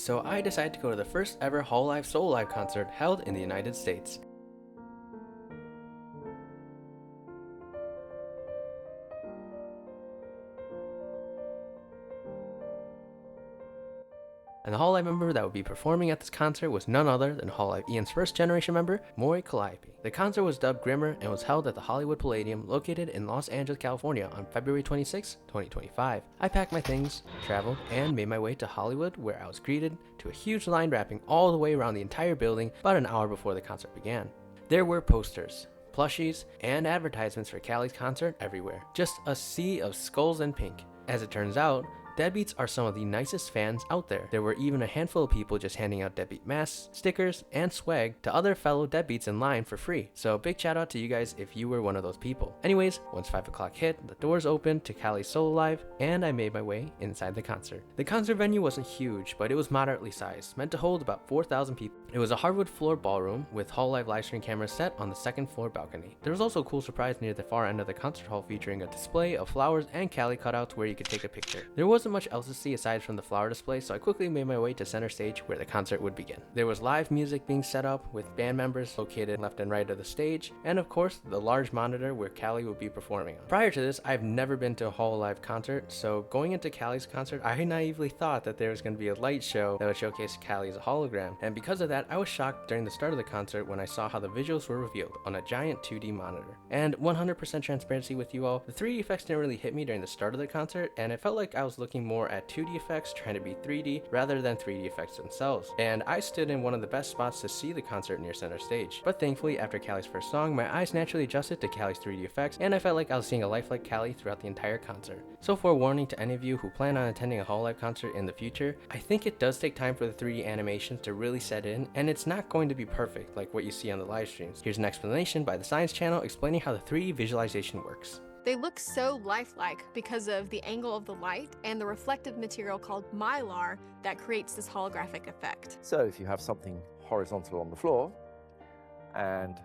so I decided to go to the first ever Sololive Sololive concert held in the United States. And the Sololive member that would be performing at this concert was none other than Sololive Ian's first generation member, Mori Calliope. The concert was dubbed Grimoire and was held at the Hollywood Palladium located in Los Angeles, California on February 26, 2025. I packed my things, traveled, and made my way to Hollywood, where I was greeted to a huge line wrapping all the way around the entire building about an hour before the concert began. There were posters, plushies, and advertisements for Callie's concert everywhere. Just a sea of skulls and pink. As it turns out, Deadbeats are some of the nicest fans out there. There were even a handful of people just handing out Deadbeat masks, stickers, and swag to other fellow Deadbeats in line for free. So big shout out to you guys if you were one of those people. Anyways, once 5 o'clock hit, the doors opened to Callie's Sololive, and I made my way inside the concert. The concert venue wasn't huge, but it was moderately sized, meant to hold about 4,000 people. It was a hardwood floor ballroom with Sololive livestream cameras set on the second floor balcony. There was also a cool surprise near the far end of the concert hall featuring a display of flowers and Callie cutouts where you could take a picture. There wasn't much else to see aside from the flower display, so I quickly made my way to center stage where the concert would begin. There was live music being set up with band members located left and right of the stage, and of course the large monitor where Callie would be performing on. Prior to this, I've never been to a Sololive concert, so going into Callie's concert, I naively thought that there was going to be a light show that would showcase Callie as a hologram, and because of that, I was shocked during the start of the concert when I saw how the visuals were revealed on a giant 2D monitor. And 100% transparency with you all, the 3D effects didn't really hit me during the start of the concert, and it felt like I was looking more at 2D effects trying to be 3D rather than 3D effects themselves. And I stood in one of the best spots to see the concert near center stage. But thankfully, after Callie's first song, my eyes naturally adjusted to Callie's 3D effects, and I felt like I was seeing a lifelike Callie throughout the entire concert. So forewarning to any of you who plan on attending a Sololive concert in the future, I think it does take time for the 3D animations to really set in, and it's not going to be perfect like what you see on the live streams. Here's an explanation by the Science Channel explaining how the 3D visualization works. They look so lifelike because of the angle of the light and the reflective material called mylar that creates this holographic effect. So if you have something horizontal on the floor and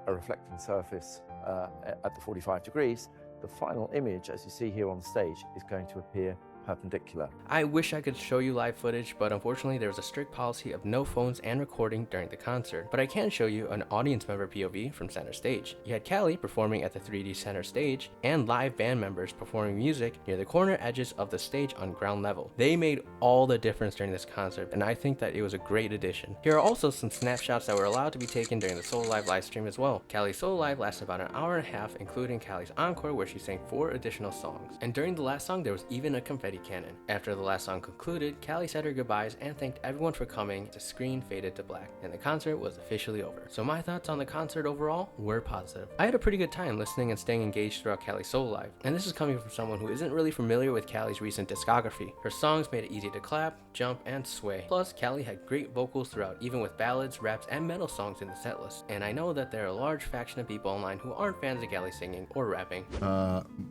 a reflecting surface at the 45 degrees, the final image, as you see here on stage, is going to appear perpendicular. I wish I could show you live footage, but unfortunately there was a strict policy of no phones and recording during the concert. But I can show you an audience member POV from center stage. You had Callie performing at the 3D center stage and live band members performing music near the corner edges of the stage on ground level. They made all the difference during this concert, and I think that it was a great addition. Here are also some snapshots that were allowed to be taken during the Sololive live stream as well. Callie's Sololive lasted about an hour and a half, including Callie's encore where she sang 4 additional songs. And during the last song there was even a confetti cannon. After the last song concluded, Callie said her goodbyes and thanked everyone for coming. The screen faded to black, and the concert was officially over. So my thoughts on the concert overall were positive. I had a pretty good time listening and staying engaged throughout Callie's Sololive, and this is coming from someone who isn't really familiar with Callie's recent discography. Her songs made it easy to clap, jump, and sway. Plus, Callie had great vocals throughout, even with ballads, raps, and metal songs in the setlist. And I know that there are a large faction of people online who aren't fans of Callie singing or rapping.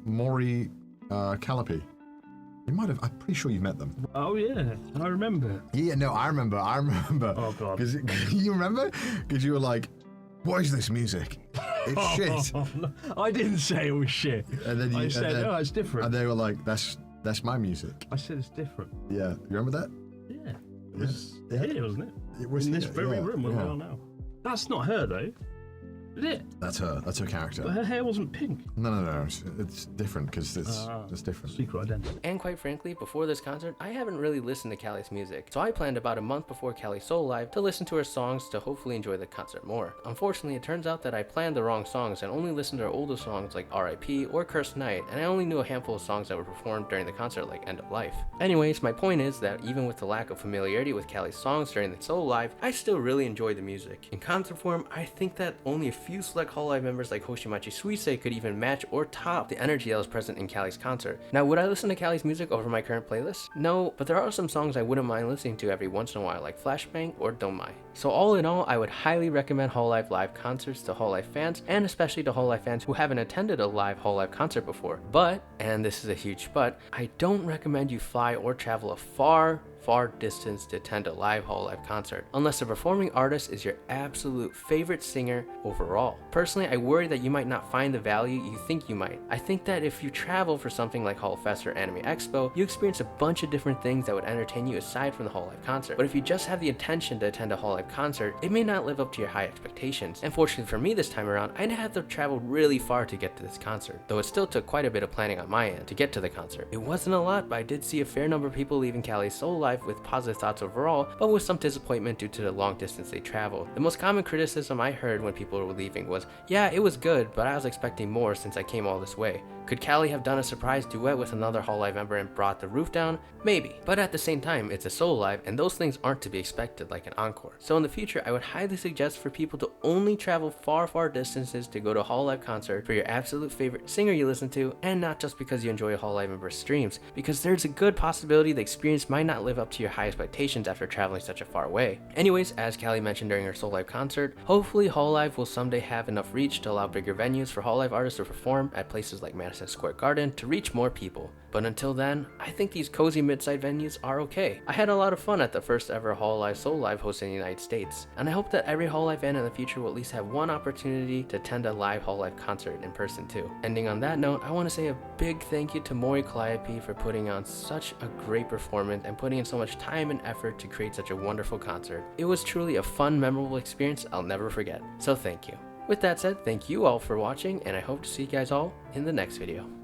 Mori Calliope. You might have. I'm pretty sure you met them. Oh yeah, I remember. Yeah, no, I remember. Oh god. Because you remember? Because you were like, "What is this music? It's shit." No, I didn't say it was shit. And then I said, "Oh, it's different." And they were like, "That's my music." I said it's different. Yeah, you remember that? Yeah, it was here, wasn't it? It was in this here, very yeah, room where we are now. That's not her though. Is it? That's her. That's her character. But her hair wasn't pink. No. It's different because it's different. Secret identity. And quite frankly, before this concert, I haven't really listened to Callie's music, so I planned about a month before Callie's Sololive to listen to her songs to hopefully enjoy the concert more. Unfortunately, it turns out that I planned the wrong songs and only listened to her older songs like R.I.P. or Cursed Night, and I only knew a handful of songs that were performed during the concert like End of Life. Anyways, my point is that even with the lack of familiarity with Callie's songs during the Sololive, I still really enjoyed the music. In concert form, I think that only a few select Sololive members like Hoshimachi Suisei could even match or top the energy that was present in Callie's concert. Now, would I listen to Callie's music over my current playlist? No, but there are some songs I wouldn't mind listening to every once in a while, like Flashbang or Domai. So all in all, I would highly recommend Sololive live concerts to Sololive fans, and especially to Sololive fans who haven't attended a live Sololive concert before. But, and this is a huge but, I don't recommend you fly or travel a far, far distance to attend a live Hololive concert, unless the performing artist is your absolute favorite singer overall. Personally, I worry that you might not find the value you think you might. I think that if you travel for something like HoloFest or Anime Expo, you experience a bunch of different things that would entertain you aside from the Hololive concert. But if you just have the intention to attend a Hololive concert, it may not live up to your high expectations. And fortunately for me this time around, I didn't have to travel really far to get to this concert, though it still took quite a bit of planning on my end to get to the concert. It wasn't a lot, but I did see a fair number of people leaving Cali's Sololive with positive thoughts overall, but with some disappointment due to the long distance they traveled. The most common criticism I heard when people were leaving was, yeah, it was good, but I was expecting more since I came all this way. Could Cali have done a surprise duet with another Hololive member and brought the roof down? Maybe, but at the same time, it's a Sololive and those things aren't to be expected like an encore. So in the future, I would highly suggest for people to only travel far distances to go to a Hololive concert for your absolute favorite singer you listen to, and not just because you enjoy a Hololive member's streams, because there's a good possibility the experience might not live up to your high expectations after traveling such a far way. Anyways, as Cali mentioned during her Sololive concert, hopefully Hololive will someday have enough reach to allow bigger venues for Hololive artists to perform at places like Madison Square Garden to reach more people. But until then, I think these cozy mid-side venues are okay. I had a lot of fun at the first ever Hololive Sololive hosted in the United States, and I hope that every Hololive fan in the future will at least have one opportunity to attend a live Hololive concert in person too. Ending on that note, I want to say a big thank you to Mori Calliope for putting on such a great performance and putting in so much time and effort to create such a wonderful concert. It was truly a fun, memorable experience I'll never forget, so thank you. With that said, thank you all for watching, and I hope to see you guys all in the next video.